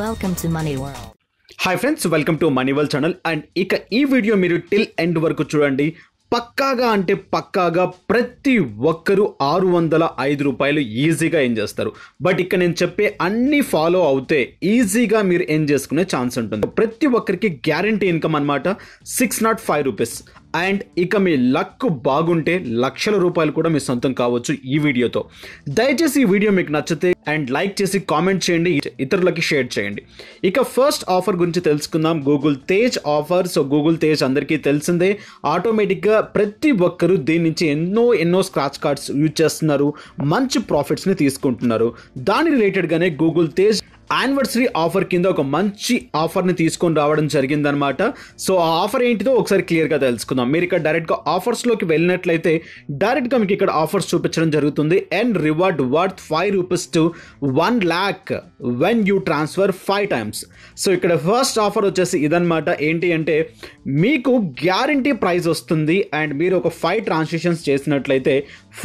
Welcome to Money World. Hi friends, welcome to Money World channel. And ఈ video మీరు till end వరకు చూడండి. పక్కాగా ప్రతి ఒక్కరు 605 రూపాయలు ఈజీగా ఎర్న్ చేస్తారు. బట్ ఇక్కడ నేను చెప్పే అన్ని ఫాలో అవుతే ఈజీగా మీరు ఎర్న్ చేసుకునే ఛాన్స్ ఉంటుంది. ప్రతి ఒక్కరికి గ్యారంటీ ఇన్కమ్ అన్నమాట 605 రూపీస్. అండ్ ఇక మీ లక్ బాగుంటే లక్షల రూపాయలు కూడా మీ సొంతం కావచ్చు ఈ వీడియోతో. దయచేసి ఈ వీడియో మీకు నచ్చితే అండ్ లైక్ చేసి కామెంట్ చేయండి, ఇతరులకి షేర్ చేయండి. ఇక ఫస్ట్ ఆఫర్ గురించి తెలుసుకుందాం. Google Tej offer. So Google Tej అందరికీ తెలిసిందే. ఆటోమేటిక్గా ప్రతి ఒక్కరు దీని నుంచి ఎన్నో స్క్రాచ్ కార్డ్స్ యూజ్ చేస్తున్నారు, మంచి ప్రాఫిట్స్ని తీసుకుంటున్నారు. దాని రిలేటెడ్గానే గూగుల్ తేజ్ యానివర్సరీ ఆఫర్ కింద ఒక మంచి ఆఫర్ని తీసుకొని రావడం జరిగిందనమాట. సో ఆ ఆఫర్ ఏంటిదో ఒకసారి క్లియర్గా తెలుసుకుందాం. మీరు ఇక్కడ డైరెక్ట్గా ఆఫర్స్లోకి వెళ్ళినట్లయితే డైరెక్ట్గా మీకు ఇక్కడ ఆఫర్స్ చూపించడం జరుగుతుంది. And reward worth 5 rupees to 1 lakh when you transfer 5 times. So ఇక్కడ ఫస్ట్ ఆఫర్ వచ్చేసి ఇదనమాట. ఏంటి అంటే మీకు గ్యారంటీ ప్రైస్ వస్తుంది. అండ్ మీరు ఒక 5 ట్రాన్సాక్షన్స్ చేసినట్లయితే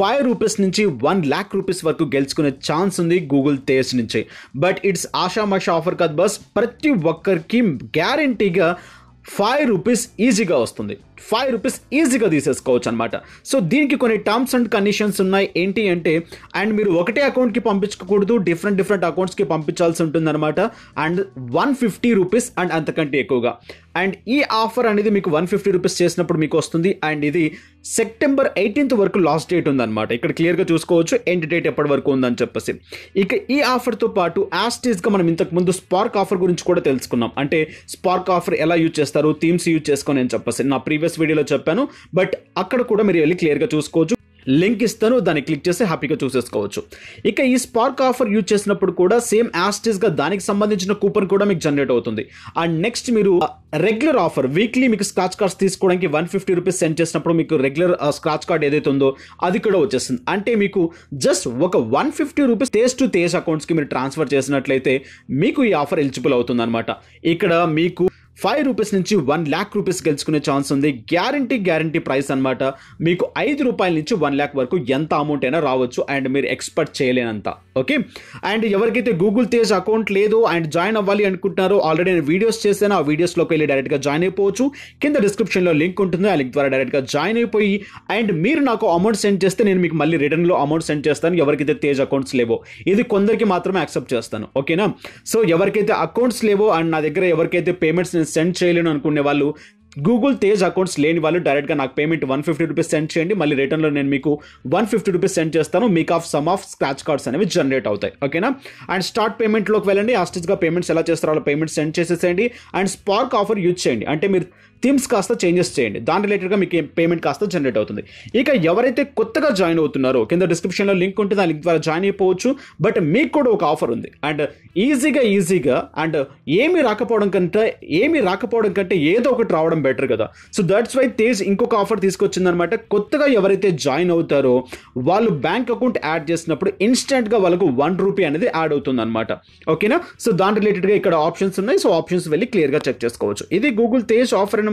5 రూపీస్ నుంచి 1 lakh రూపీస్ వరకు గెలుచుకునే ఛాన్స్ ఉంది గూగుల్ తేజ్ నుంచి. బట్ ఇట్స్ ఆషామాషా ఆఫర్ కాదు బస్. ప్రతి ఒక్కరికి గ్యారంటీగా 5 రూపీస్ ఈజీగా వస్తుంది. 5 రూపీస్ ఈజీగా తీసేసుకోవచ్చు అనమాట. సో దీనికి కొన్ని టర్మ్స్ అండ్ కండిషన్స్ ఉన్నాయి. ఏంటి అంటే అండ్ మీరు ఒకటే అకౌంట్కి పంపించకూడదు, డిఫరెంట్ అకౌంట్స్కి పంపించాల్సి ఉంటుంది అనమాట. అండ్ 150 రూపీస్ అండ్ అంతకంటే ఎక్కువగా. అండ్ ఈ ఆఫర్ అనేది మీకు 150 రూపీస్ చేసినప్పుడు మీకు వస్తుంది. అండ్ ఇది September 18th వరకు లాస్ట్ డేట్ ఉందన్నమాట. ఇక్కడ క్లియర్గా చూసుకోవచ్చు ఎండ్ డేట్ ఎప్పటి వరకు ఉందని చెప్పేసి. ఇక ఈ ఆఫర్తో పాటు యాస్టీస్గా మనం ఇంతకుముందు స్పార్క్ ఆఫర్ గురించి కూడా తెలుసుకున్నాం. అంటే స్పార్క్ ఆఫర్ ఎలా యూజ్ చేస్తారు, థీమ్స్ యూజ్ చేసుకొని అని చెప్పేసి నా ప్రీవియస్ వీడియోలో చెప్పాను. బట్ అక్కడ కూడా మీరు వెళ్ళి క్లియర్గా చూసుకోవచ్చు. లింక్ ఇస్తాను, దాన్ని క్లిక్ చేసి హ్యాపీగా చూసేసుకోవచ్చు. ఇక ఈ స్పార్క్ ఆఫర్ యూజ్ చేసినప్పుడు కూడా సేమ్ యాస్టీస్గా దానికి సంబంధించిన కూపన్ కూడా మీకు జనరేట్ అవుతుంది. అండ్ నెక్స్ట్ మీరు రెగ్యులర్ ఆఫర్ వీక్లీ మీకు స్క్రాచ్ కార్డ్స్ తీసుకోవడానికి 150 రూపీస్ సెండ్ చేసినప్పుడు మీకు రెగ్యులర్ స్క్రాచ్ కార్డ్ ఏదైతే ఉందో అది కూడా వచ్చేస్తుంది. అంటే మీకు జస్ట్ ఒక 150 రూపీస్ తేజ్ టు తేజ్ అకౌంట్స్కి మీరు ట్రాన్స్ఫర్ చేసినట్లయితే మీకు ఈ ఆఫర్ ఎలిజిబుల్ అవుతుంది అనమాట. ఇక్కడ మీకు 5 రూపీస్ నుంచి 1 lakh రూపీస్ గెలుచుకునే ఛాన్స్ ఉంది. గ్యారంటీ ప్రైస్ అనమాట. మీకు 5 రూపాయల నుంచి 1 lakh వరకు ఎంత అమౌంట్ అయినా రావచ్చు. అండ్ మీరు ఎక్స్పెక్ట్ చేయలేనంత. ఓకే. అండ్ ఎవరికైతే గూగుల్ తేజ్ అకౌంట్ లేదు అండ్ జాయిన్ అవ్వాలి అనుకుంటున్నారో ఆల్రెడీ నేను వీడియోస్ చేశాను. ఆ వీడియోస్లోకి వెళ్ళి డైరెక్ట్గా జాయిన్ అయిపోవచ్చు. కింద డిస్క్రిప్షన్లో లింక్ ఉంటుంది. ఆ లింక్ ద్వారా డైరెక్ట్గా జాయిన్ అయిపోయి అండ్ మీరు నాకు అమౌంట్ సెండ్ చేస్తే నేను మీకు మళ్ళీ రిటర్న్లో అమౌంట్ సెండ్ చేస్తాను. ఎవరికైతే తేజ్ అకౌంట్స్ లేవో ఇది కొందరికి మాత్రమే యాక్సెప్ట్ చేస్తాను. ఓకేనా. సో ఎవరికైతే అకౌంట్స్ లేవో అండ్ నా దగ్గర ఎవరికైతే పేమెంట్స్ సెండ్ చేయలేను అనుకునే వాళ్ళు, గూగుల్ తేజ్ అకౌంట్స్ లేని వాళ్ళు డైరెక్ట్గా నాకు పేమెంట్ 150 రూపీస్ సెండ్ చేయండి. మళ్ళీ రిటర్న్లో నేను మీకు 150 రూపీస్ సెండ్ చేస్తాను. మీకు సమ్ ఆఫ్ స్క్రాచ్ కార్డ్స్ అనేవి జనరేట్ అవుతాయి. ఓకేనా. అండ్ స్టార్ట్ పేమెంట్లోకి వెళ్ళండి. యాస్టీస్గా పేమెంట్స్ ఎలా చేస్తారో అలా పేమెంట్ సెండ్ చేసేసేయండి. అండ్ స్పార్క్ ఆఫర్ యూజ్ చేయండి. అంటే మీరు థీమ్స్ కాస్త చేంజెస్ చేయండి. దాని రిలేటెడ్గా మీకు పేమెంట్ కాస్త జనరేట్ అవుతుంది. ఇక ఎవరైతే కొత్తగా జాయిన్ అవుతున్నారో కింద డిస్క్రిప్షన్లో లింక్ ఉంటుంది. ఆ లింక్ ద్వారా జాయిన్ అయిపోవచ్చు. బట్ మీకు కూడా ఒక ఆఫర్ ఉంది. అండ్ ఈజీగా అండ్ ఏమీ రాకపోవడం కంటే ఏదో ఒకటి రావడం బెటర్ కదా. సో దట్స్ వై తేజ్ ఇంకొక ఆఫర్ తీసుకొచ్చిందనమాట. కొత్తగా ఎవరైతే జాయిన్ అవుతారో వాళ్ళు బ్యాంక్ అకౌంట్ యాడ్ చేసినప్పుడు ఇన్స్టెంట్గా వాళ్ళకు 1 రూపీ అనేది యాడ్ అవుతుంది అనమాట. ఓకేనా. సో దాని రిలేటెడ్గా ఇక్కడ ఆప్షన్స్ ఉన్నాయి. సో ఆప్షన్స్ వెళ్ళి క్లియర్గా చెక్ చేసుకోవచ్చు. ఇది గూగుల్ తేజ్ ఆఫర్ అనమాట.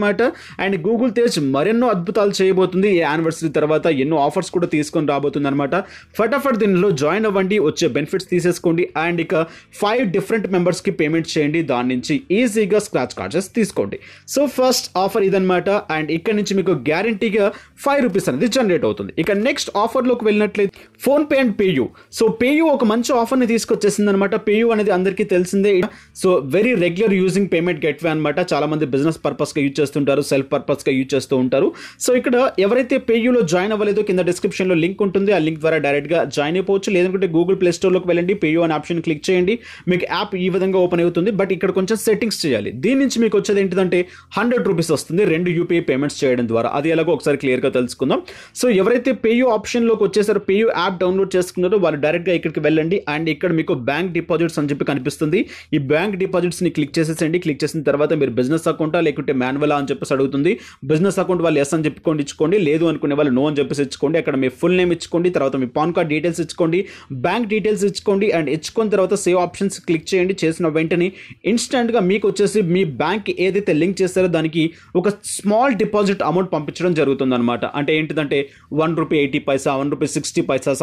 అండ్ గూగుల్ తేజ్ మరెన్నో అద్భుతాలు చేయబోతుంది. ఈ యానివర్సరీ తర్వాత ఎన్నో ఆఫర్స్ కూడా తీసుకొని రాబోతుంది అనమాట. ఫటాఫట్ దీనిలో జాయిన్ అవ్వండి, వచ్చే బెనిఫిట్స్ తీసేసుకోండి. అండ్ ఇక 5 డిఫరెంట్ మెంబర్స్కి పేమెంట్ చేయండి. దాని నుంచి ఈజీగా స్క్రాచ్ కార్డ్స్ తీసుకోండి. సో ఫస్ట్ ఆఫర్ ఇదనమాట. అండ్ ఇక్కడ నుంచి మీకు గ్యారంటీగా 5 రూపీస్ అనేది జనరేట్ అవుతుంది. ఇక నెక్స్ట్ ఆఫర్లోకి వెళ్ళినట్లయితే PhonePe and PayU. So PayU ఒక మంచి ఆఫర్ని తీసుకొచ్చేసింది అనమాట. పేయూ అనేది అందరికీ తెలిసిందే. So very regular using payment gateway అనమాట. చాలా మంది బిజినెస్ పర్పస్గా యూజ్ చేస్తుంటారు, సెల్ఫ్ పర్పస్గా యూజ్ చేస్తూ ఉంటారు. సో ఇక్కడ ఎవరైతే పేయూలో జాయిన్ అవ్వలేదో కింద డిస్క్రిప్షన్లో లింక్ ఉంటుంది. ఆ లింక్ ద్వారా డైరెక్ట్గా జాయిన్ అయిపోవచ్చు. లేదంటే గూగుల్ ప్లే స్టోర్లోకి వెళ్ళండి, పేయూ అనే ఆప్షన్ క్లిక్ చేయండి. మీకు యాప్ ఈ విధంగా ఓపెన్ అవుతుంది. బట్ ఇక్కడ కొంచెం సెట్టింగ్స్ చేయాలి. దీని నుంచి మీకు వచ్చేది ఏంటిదంటే 100 రూపీస్ వస్తుంది 2 యూపీఐ పేమెంట్స్ చేయడం ద్వారా. అది ఎలాగో ఒకసారి క్లియర్గా తెలుసుకుందాం. సో ఎవరైతే పేయూ ఆప్షన్లోకి వచ్చేసారో, పేయూ యాప్ డౌన్లోడ్ చేసుకున్నారో వాళ్ళు డైరెక్ట్గా ఇక్కడికి వెళ్ళండి. అండ్ ఇక్కడ మీకు బ్యాంక్ డిపాజిట్స్ అని చెప్పి కనిపిస్తుంది. ఈ బ్యాంక్ డిపాజిట్స్ని క్లిక్ చేసేసండి. క్లిక్ చేసిన తర్వాత మీరు బిజినెస్ అకౌంటా లేకుంటే మాన్యువల్ అని చెప్పేసి అడుగుతుంది. బిజినెస్ అకౌంట్ వాళ్ళు ఎస్ అని చెప్పుకోండి ఇచ్చుకోండి. లేదు అనుకునే వాళ్ళు నో అని చెప్పేసి ఇచ్చుకోండి. అక్కడ మీ ఫుల్ నేమ్ ఇచ్చుకోండి. తర్వాత మీ పాన్ కార్డ్ డీటెయిల్స్ ఇచ్చుకోండి, బ్యాంక్ డీటెయిల్స్ ఇచ్చుకోండి. అండ్ ఇచ్చుకున్న తర్వాత సేవ్ ఆప్షన్స్ క్లిక్ చేయండి. చేసిన వెంటనే ఇన్స్టెంట్గా మీకు వచ్చేసి మీ బ్యాంక్ ఏదైతే లింక్ చేస్తారో దానికి ఒక స్మాల్ డిపాజిట్ అమౌంట్ పంపించడం జరుగుతుంది అనమాట. అంటే ఏంటిదంటే 1 రూపీ 80 పైసా, 1 రూపీ 60 పైసా,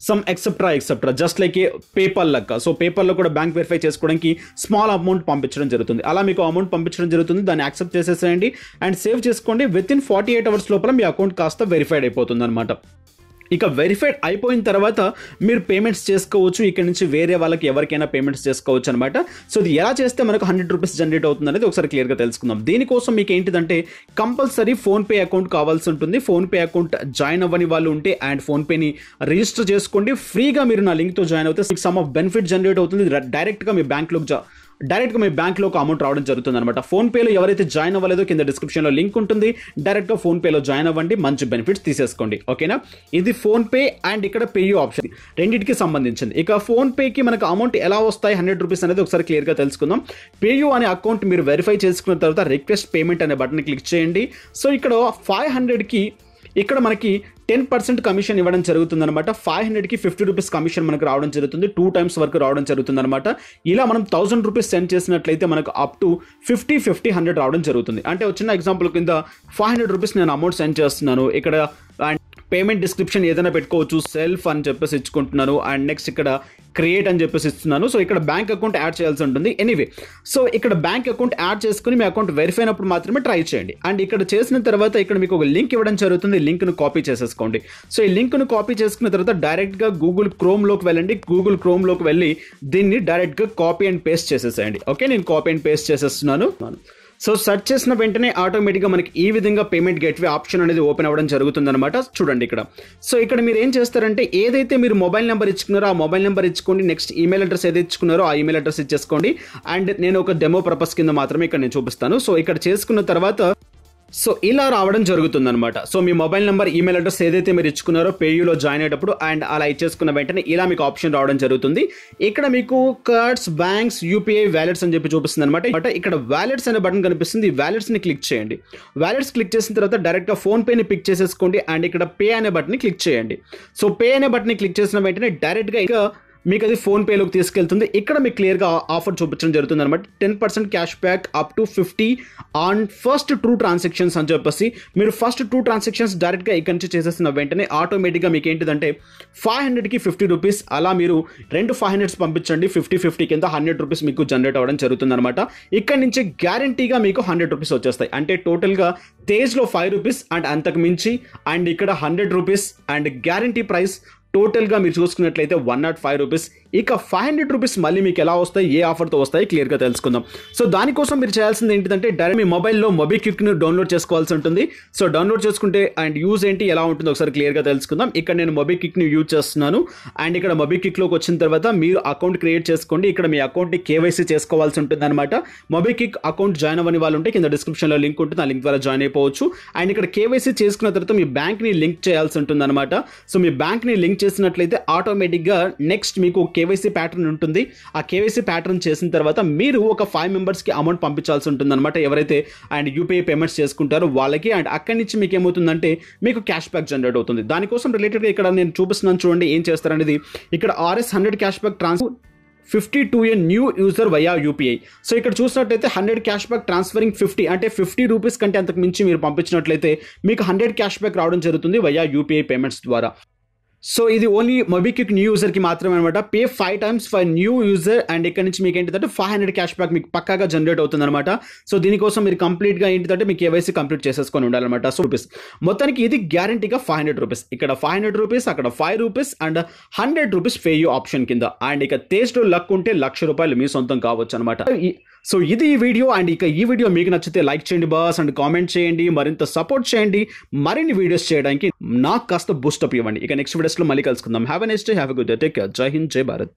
సమ్ ఎక్సెట్రా జస్ట్ లైక్ ఏ పేపాల్ లెక్క. సో పేపాల్లో కూడా బ్యాంక్ వెరిఫై చేసుకోవడానికి స్మాల్ అమౌంట్ పంపించడం జరుగుతుంది. అలా మీకు అమౌంట్ పంపించడం జరుగుతుంది, దాన్ని యాక్సెప్ట్ చేసేసేయండి అండ్ సేవ్ చేసుకోండి. విత్ ఇన్ 48 hours లోపల మీ అకౌంట్ కాస్త వెరిఫైడ్ అయిపోతుంది అనమాట. ఇక వెరిఫైడ్ అయిపోయిన తర్వాత మీరు పేమెంట్స్ చేసుకోవచ్చు. ఇక్కడ నుంచి వేరే వాళ్ళకి ఎవరికైనా పేమెంట్స్ చేసుకోవచ్చు అనమాట. సో ఇది ఎలా చేస్తే మనకు 100 రూపీస్ జనరేట్ అవుతుంది అనేది ఒకసారి క్లియర్గా తెలుసుకుందాం. దీనికోసం మీకు ఏంటిదంటే కంపల్సరీ ఫోన్పే అకౌంట్ కావాల్సి ఉంటుంది. ఫోన్పే అకౌంట్ జాయిన్ అవ్వని వాళ్ళు ఉంటే అండ్ ఫోన్పేని రిజిస్టర్ చేసుకోండి. ఫ్రీగా మీరు నా లింక్తో జాయిన్ అవుతే సమ్ ఆఫ్ బెనిఫిట్ జనరేట్ అవుతుంది. డైరెక్ట్గా మీ బ్యాంక్లోకి అమౌంట్ రావడం జరుగుతుంది అనమాట. ఫోన్పేలో ఎవరైతే జాయిన్ అవ్వలేదో కింద డిస్క్రిప్షన్లో లింక్ ఉంటుంది, డైరెక్ట్గా ఫోన్పేలో జాయిన్ అవ్వండి, మంచి బెనిఫిట్స్ తీసేసుకోండి. ఓకేనా, ఇది ఫోన్పే అండ్ ఇక్కడ పేయూ ఆప్షన్ రెండింటికి సంబంధించింది. ఇక ఫోన్పేకి మనకు అమౌంట్ ఎలా వస్తాయి 100 రూపీస్ అనేది ఒకసారి క్లియర్గా తెలుసుకుందాం. పేయూ అనే అకౌంట్ మీరు వెరిఫై చేసుకున్న తర్వాత రిక్వెస్ట్ పేమెంట్ అనే బటన్ క్లిక్ చేయండి. సో ఇక్కడ 500కి ఇక్కడ మనకి 10% కమిషన్ ఇవ్వడం జరుగుతుంది అనమాట. 500కి 50 రూపీస్ కమిషన్ మనకు రావడం జరుగుతుంది. 2 times వరకు రావడం జరుగుతుంది అనమాట. ఇలా మనం 1000 రూపీస్ సెండ్ చేసినట్లయితే మనకు అప్ టు 50, 100 రావడం జరుగుతుంది. అంటే వచ్చిన ఎగ్జాంపుల్ కింద 500 రూపీస్ నేను అమౌంట్ సెండ్ చేస్తున్నాను. ఇక్కడ పేమెంట్ డిస్క్రిప్షన్ ఏదైనా పెట్టుకోవచ్చు, సెల్ఫ్ అని చెప్పేసి ఇచ్చుకుంటున్నాను అండ్ నెక్స్ట్ ఇక్కడ క్రియేట్ అని చెప్పేసి ఇస్తున్నాను. సో ఇక్కడ బ్యాంక్ అకౌంట్ యాడ్ చేయాల్సి ఉంటుంది. ఎనీవే, సో ఇక్కడ బ్యాంక్ అకౌంట్ యాడ్ చేసుకుని మీ అకౌంట్ వెరిఫై అయినప్పుడు మాత్రమే ట్రై చేయండి. అండ్ ఇక్కడ చేసిన తర్వాత ఇక్కడ మీకు ఒక లింక్ ఇవ్వడం జరుగుతుంది. లింక్ను కాపీ చేసేసుకోండి. సో ఈ లింక్ను కాపీ చేసుకున్న తర్వాత డైరెక్ట్గా గూగుల్ క్రోమ్లోకి వెళ్ళండి. గూగుల్ క్రోమ్లోకి వెళ్ళి దీన్ని డైరెక్ట్గా కాపీ అండ్ పేస్ట్ చేసేసేయండి. ఓకే, నేను కాపీ అండ్ పేస్ట్ చేసేస్తున్నాను. సో సెర్చ్ చేసిన వెంటనే ఆటోమేటిక్గా మనకి ఈ విధంగా పేమెంట్ గేట్వే ఆప్షన్ అనేది ఓపెన్ అవ్వడం జరుగుతుంది అనమాట. చూడండి ఇక్కడ. సో ఇక్కడ మీరు ఏం చేస్తారంటే ఏదైతే మీరు మొబైల్ నెంబర్ ఇచ్చుకున్నారో ఆ మొబైల్ నెంబర్ ఇచ్చుకోండి. నెక్స్ట్ ఈమెయిల్ అడ్రస్ ఏదైతే ఇచ్చుకున్నారో ఆ ఈమెయిల్ అడ్రస్ ఇచ్చేసుకోండి. అండ్ నేను ఒక డెమో పర్పస్ కింద మాత్రమే ఇక్కడ నేను చూపిస్తాను. సో ఇక్కడ చేసుకున్న తర్వాత సో ఇలా రావడం జరుగుతుంది అనమాట. సో మీ మొబైల్ నెంబర్ ఈమెయిల్ అడ్రస్ ఏదైతే మీరు ఇచ్చుకున్నారో పేయూలో జాయిన్ అయ్యేటప్పుడు అండ్ అలా ఇచ్చేసుకున్న వెంటనే ఇలా మీకు ఆప్షన్ రావడం జరుగుతుంది. ఇక్కడ మీకు కార్డ్స్, బ్యాంక్స్, యూపీఐ, వ్యాలెట్స్ అని చెప్పి చూపిస్తుంది అనమాట. ఇక్కడ వ్యాలెట్స్ అనే బటన్ కనిపిస్తుంది. ఈ వ్యాలెట్స్ని క్లిక్ చేయండి. వ్యాలెట్స్ క్లిక్ చేసిన తర్వాత డైరెక్ట్గా ఫోన్పేని పిక్ చేసేసుకోండి అండ్ ఇక్కడ పే అనే బటన్ని క్లిక్ చేయండి. సో పే అనే బటన్ని క్లిక్ చేసిన వెంటనే డైరెక్ట్గా ఇక మీకు అది ఫోన్పేలోకి తీసుకెళ్తుంది. ఇక్కడ మీకు క్లియర్గా ఆఫర్ చూపించడం జరుగుతుంది అనమాట. 10% cash back up to 50 on first 2 transactions అని చెప్పేసి మీరు ఫస్ట్ 2 transactions డైరెక్ట్గా ఇక్కడ నుంచి చేసేసిన వెంటనే ఆటోమేటిక్గా మీకు ఏంటిదంటే 500కి 50 రూపీస్ అలా మీరు 2 500s పంపించండి. 50 కింద 100 రూపీస్ మీకు జనరేట్ అవ్వడం జరుగుతుంది అనమాట. ఇక్కడ నుంచి గ్యారంటీగా మీకు 100 రూపీస్ వచ్చేస్తాయి. అంటే టోటల్గా తేజ్లో 5 రూపీస్ అండ్ అంతకు మించి అండ్ ఇక్కడ 100 రూపీస్ అండ్ గ్యారంటీ ప్రైస్ టోటల్గా మీరు చూసుకున్నట్లయితే 105 రూపీస్. ఇక 500 రూపీస్ మళ్ళీ మీకు ఎలా వస్తాయి, ఏ ఆఫర్తో వస్తాయి క్లియర్గా తెలుసుకుందాం. సో దానికోసం మీరు చేయాల్సింది ఏంటంటే డైరెక్ట్ మీ మొబైల్లో మొబిక్విక్ను డౌన్లోడ్ చేసుకోవాల్సి ఉంటుంది. సో డౌన్లోడ్ చేసుకుంటే అండ్ యూజ్ ఏంటి ఎలా ఉంటుందో ఒకసారి క్లియర్గా తెలుసుకుందాం. ఇక్కడ నేను మొబిక్విక్ని యూజ్ చేస్తున్నాను అండ్ ఇక్కడ మొబిక్విక్లోకి వచ్చిన తర్వాత మీరు అకౌంట్ క్రియేట్ చేసుకోండి. ఇక్కడ మీ అకౌంట్ని కేవైసీ చేసుకోవాల్సి ఉంటుంది అనమాట. మొబిక్విక్ అకౌంట్ జాయిన్ అవ్వని వాళ్ళు ఉంటే కింద డిస్క్రిప్షన్లో లింక్ ఉంటుంది, ఆ లింక్ ద్వారా జాయిన్ అయిపోవచ్చు. అండ్ ఇక్కడ కేవైసీ చేసుకున్న తర్వాత మీ బ్యాంక్ని లింక్ చేయాల్సి ఉంటుంది అనమాట. సో మీ బ్యాంక్ని లింక్ చేసినట్లయితే ఆటోమేటిక్గా నెక్స్ట్ మీకు కేవైసీ ప్యాటర్న్ ఉంటుంది. ఆ కేవైసీ ప్యాటర్న్ చేసిన తర్వాత మీరు ఒక 5 మెంబర్స్కి అమౌంట్ పంపించాల్సి ఉంటుంది అనమాట. ఎవరైతే అండ్ యూపీఐ పేమెంట్స్ చేసుకుంటారో వాళ్ళకి. అండ్ అక్కడి నుంచి మీకు ఏమవుతుందంటే మీకు క్యాష్ బ్యాక్ జనరేట్ అవుతుంది. దానికోసం రిలేటెడ్గా ఇక్కడ నేను చూపిస్తున్నాను చూడండి ఏం చేస్తారనేది. ఇక్కడ RS100 cash back transfer 50 to a new user via UPI. So ఇక్కడ చూసినట్లయితే 100 క్యాష్ బ్యాక్ ట్రాన్స్ఫరింగ్ 50 అంటే 50 రూపీస్ కంటే అంతకు మించి మీరు పంపించినట్లయితే మీకు 100 క్యాష్ బ్యాక్ రావడం జరుగుతుంది వయా యూపీఐ పేమెంట్స్ ద్వారా. సో ఇది ఓన్లీ మొబిక్విక్ న్యూ యూజర్కి మాత్రమే అనమాట. Pay 5 times for new user and ఇక్కడ నుంచి మీకు ఏంటంటే 500 క్యాష్ బ్యాక్ మీకు పక్కాగా జనరేట్ అవుతుంది అనమాట. సో దీనికోసం మీరు కంప్లీట్గా ఏంటంటే మీ కేవైసీ కంప్లీట్ చేసేసుకొని ఉండాలన్నమాట. సో రూపీస్ మొత్తానికి ఇది గ్యారంటీగా 500 రూపీస్. ఇక్కడ 500 రూపీస్, అక్కడ 5 rupees and 100 rupees PayU option కింద. అండ్ ఇక తేజ్లో లక్ ఉంటే ₹1,00,000 మీ సొంతం కావచ్చు అనమాట. సో ఇది ఈ వీడియో అండ్ ఇక ఈ వీడియో మీకు నచ్చితే లైక్ చేయండి బాస్ అండ్ కామెంట్ చేయండి, మరింత సపోర్ట్ చేయండి. మరిన్ని వీడియోస్ చేయడానికి నాకు కాస్త బూస్టప్ ఇవ్వండి. ఇక నెక్స్ట్ వీడియోస్లో మళ్ళీ కలుసుకుందాం. Have a nice day, have a good day, take care, జై హింద్, జై భారత్.